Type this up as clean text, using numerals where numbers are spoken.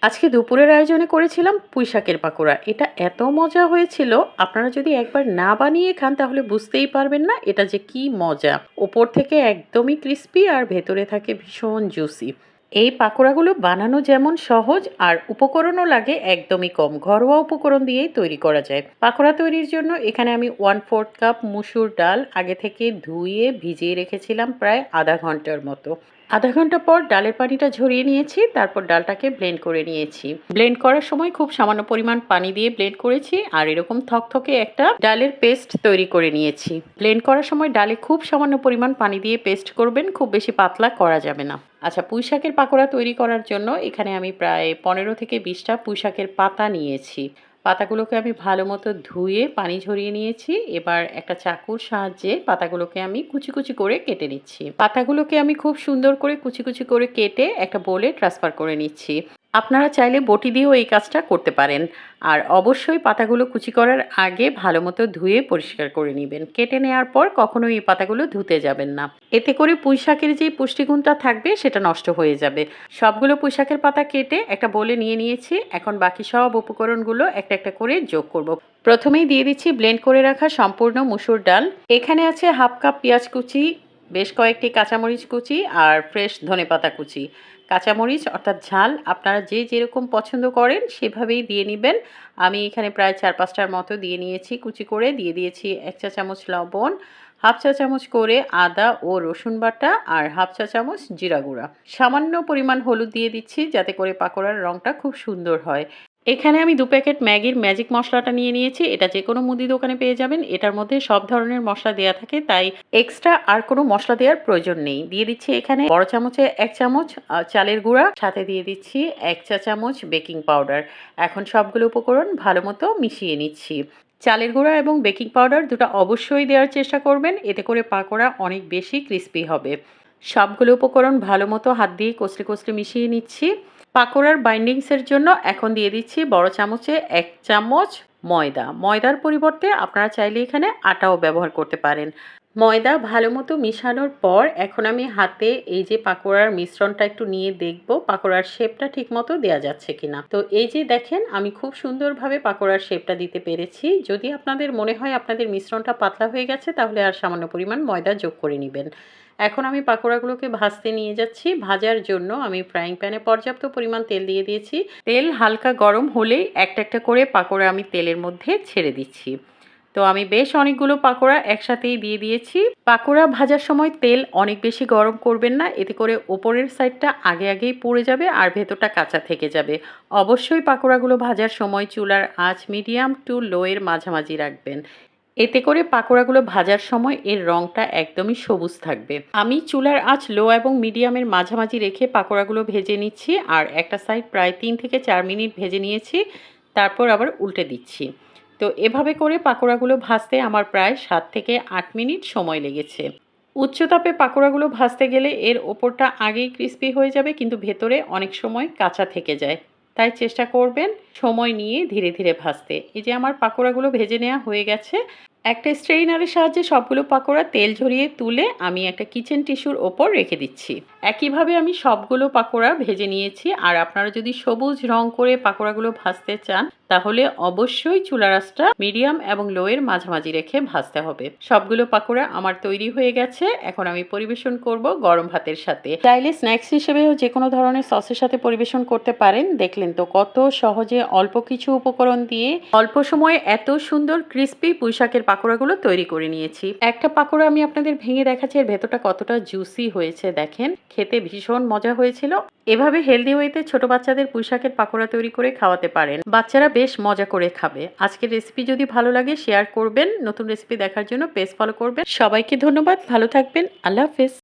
আজকে দুপুরের আয়োজনে করেছিলাম পুঁইশাকের পাকোড়া। এটা এত মজা হয়েছিল, আপনারা যদি একবার না বানিয়ে খান তাহলে বুঝতেই পারবেন না এটা যে কি মজা। ওপর থেকে একদমই ক্রিস্পি আর ভেতরে থাকে ভীষণ জুসি। এই পাকোড়াগুলো বানানো যেমন সহজ আর উপকরণও লাগে একদমই কম। ঘরোয়া উপকরণ দিয়েই তৈরি করা যায়। পাকোড়া তৈরির জন্য এখানে আমি 1/4 কাপ মুসুর ডাল আগে থেকে ধুয়ে ভিজিয়ে রেখেছিলাম প্রায় আধা ঘন্টার মতো। আধা ঘন্টা পর ডালের পানিটা ঝরিয়ে নিয়েছি, তারপর ডালটাকে ব্লেন্ড করে নিয়েছি। ব্লেন্ড করার সময় খুব সামান্য পরিমাণ পানি দিয়ে ব্লেন্ড করেছি আর এরকম থকথকে একটা ডালের পেস্ট তৈরি করে নিয়েছি। ব্লেন্ড করার সময় ডালে খুব সামান্য পরিমাণ পানি দিয়ে পেস্ট করবেন, খুব বেশি পাতলা করা যাবে না। আচ্ছা, পুঁইশাকের পাকোড়া তৈরি করার জন্য এখানে আমি প্রায় 15 থেকে 20টা পুঁইশাকের পাতা নিয়েছি। পাতাগুলোকে আমি ভালো মতো ধুয়ে পানি ঝরিয়ে নিয়েছি। এবার একটা চাকুর সাহায্যে পাতাগুলোকে আমি কুচি কুচি করে কেটে নিচ্ছি। পাতাগুলোকে আমি খুব সুন্দর করে কুচি কুচি করে কেটে একটা বোলে ট্রান্সফার করে নিচ্ছি। আপনারা চাইলে বটি দিয়েও এই কাজটা করতে পারেন। আর অবশ্যই পাতাগুলো কুচি করার আগে ভালো মতো ধুয়ে পরিষ্কার করে নেবেন। কেটে নেওয়ার পর কখনোই এই পাতাগুলো ধুতে যাবেন না। এতে করে পুঁইশাকের যে পুষ্টিগুণটা থাকবে সেটা নষ্ট হয়ে যাবে। সবগুলো পুঁইশাকের পাতা কেটে একটা বোলে নিয়ে নিয়েছি। এখন বাকি সব উপকরণগুলো একটা একটা করে যোগ করব। প্রথমেই দিয়ে দিচ্ছি ব্লেন্ড করে রাখা সম্পূর্ণ মুসুর ডাল। এখানে আছে হাফ কাপ পেঁয়াজ কুচি, বেশ কয়েকটি কাঁচামরিচ কুচি আর ফ্রেশ ধনেপাতা কুচি। কাঁচামরিচ অর্থাৎ ঝাল আপনারা যে যেরকম পছন্দ করেন সেভাবেই দিয়ে নেবেন। আমি এখানে প্রায় 4-5টার মতো দিয়ে নিয়েছি কুচি করে। দিয়ে দিয়েছি 1 চা চামচ লবণ, হাফ চা চামচ করে আদা ও রসুন বাটা আর হাফ চা চামচ জিরা গুঁড়া। সামান্য পরিমাণ হলুদ দিয়ে দিচ্ছি যাতে করে পাকোড়ার রঙটা খুব সুন্দর হয়। এখানে আমি 2 প্যাকেট ম্যাগির ম্যাজিক মশলাটা নিয়ে নিয়েছি। এটা যে কোনো মুদি দোকানে পেয়ে যাবেন। এটার মধ্যে সব ধরনের মশলা দেয়া থাকে, তাই এক্সট্রা আর কোনো মশলা দেওয়ার প্রয়োজন নেই। দিয়ে দিচ্ছি এখানে বড় চামচে 1 চামচ চালের গুঁড়া, সাথে দিয়ে দিচ্ছি 1 চা চামচ বেকিং পাউডার। এখন সবগুলো উপকরণ ভালো মতো মিশিয়ে নিচ্ছি। চালের গুঁড়া এবং বেকিং পাউডার দুটো অবশ্যই দেওয়ার চেষ্টা করবেন, এতে করে পাকোড়া অনেক বেশি ক্রিস্পি হবে। সবগুলো উপকরণ ভালো মতো হাত দিয়ে কষলে কষলে মিশিয়ে নিচ্ছি। পাকোড়ার বাইন্ডিংসের জন্য এখন দিয়ে দিচ্ছি বড় চামচে 1 চামচ ময়দা। ময়দার পরিবর্তে আপনারা চাইলে এখানে আটাও ব্যবহার করতে পারেন। ময়দা ভালো মতো মিশানোর পর এখন আমি হাতে এই যে পাকোড়ার মিশ্রণটা একটু নিয়ে দেখব পাকোড়ার শেপটা ঠিক মতো দেওয়া যাচ্ছে কিনা। তো এই যে দেখেন, আমি খুব সুন্দরভাবে পাকোড়ার শেপটা দিতে পেরেছি। যদি আপনাদের মনে হয় আপনাদের মিশ্রণটা পাতলা হয়ে গেছে তাহলে আর সামান্য পরিমাণ ময়দা যোগ করে নেবেন। এখন আমি পাকোড়াগুলোকে ভাজতে নিয়ে যাচ্ছি। ভাজার জন্য আমি ফ্রাইং প্যানে পর্যাপ্ত পরিমাণ তেল দিয়ে দিয়েছি। তেল হালকা গরম হলেই একটা একটা করে পাকোড়া আমি তেলের মধ্যে ছেড়ে দিচ্ছি। তো আমি বেশ অনেকগুলো পাকোড়া একসাথেই দিয়ে দিয়েছি। পাকোড়া ভাজার সময় তেল অনেক বেশি গরম করবেন না, এতে করে ওপরের সাইডটা আগেই পুড়ে যাবে আর ভেতরটা কাঁচা থেকে যাবে। অবশ্যই পাকোড়াগুলো ভাজার সময় চুলার আঁচ মিডিয়াম টু লো এর মাঝামাঝি রাখবেন। এতে করে পাকোড়াগুলো ভাজার সময় এর রঙটা একদমই সবুজ থাকবে। আমি চুলার আঁচ লো এবং মিডিয়ামের মাঝামাঝি রেখে পাকোড়াগুলো ভেজে নিচ্ছি আর একটা সাইড প্রায় 3 থেকে 4 মিনিট ভেজে নিয়েছি। তারপর আবার উল্টে দিচ্ছি। তো এভাবে করে পাকোড়াগুলো ভাজতে আমার প্রায় 7 থেকে 8 মিনিট সময় লেগেছে। উচ্চ তাপে পাকোড়াগুলো ভাজতে গেলে এর ওপরটা আগেই ক্রিস্পি হয়ে যাবে, কিন্তু ভেতরে অনেক সময় কাঁচা থেকে যায়। তাই চেষ্টা করবেন সময় নিয়ে ধীরে ধীরে ভাজতে। এই যে আমার পাকোড়াগুলো ভেজে নেওয়া হয়ে গেছে। একটা স্ট্রেইনারের সাহায্যে সবগুলো পাকোড়া তেল ঝরিয়ে তুলে আমি একটা কিচেন টিস্যুর ওপর রেখে দিচ্ছি। একইভাবে আমি সবগুলো পাকোড়া ভেজে নিয়েছি। আর আপনারা যদি সবুজ রং করে পাকোড়াগুলো ভাজতে চান তাহলে অবশ্যই চুলার আঁচটা মিডিয়াম এবং লো এর মাঝামাঝি রেখে ভাজতে হবে। সবগুলো পাকোড়া আমার তৈরি হয়ে গেছে। এখন আমি পরিবেশন করব গরম ভাতের সাথে। চাইলে স্ন্যাক্স হিসেবেও যে কোনো ধরনের সসের সাথে পরিবেশন করতে পারেন। দেখলেন তো কত সহজে অল্প কিছু উপকরণ দিয়ে অল্প সময়ে এত সুন্দর ক্রিস্পি পুঁইশাকের পাকোড়াগুলো তৈরি করে নিয়েছি। একটা পাকোড়া আমি আপনাদের ভেঙে দেখাচ্ছি, এর ভেতরটা কতটা জুসি হয়েছে দেখেন। খেতে ভীষণ মজা হয়েছিল। এভাবে হেলদি ওয়েতে ছোট বাচ্চাদের পুঁইশাকের পাকোড়া তৈরি করে খাওয়াতে পারেন। বাচ্চারা বেশ মজা করে খাবে। আজকের রেসিপি যদি ভালো লাগে শেয়ার করবেন। নতুন রেসিপি দেখার জন্য পেজ ফলো করবেন। সবাইকে ধন্যবাদ, ভালো থাকবেন, আল্লাহ হাফেজ।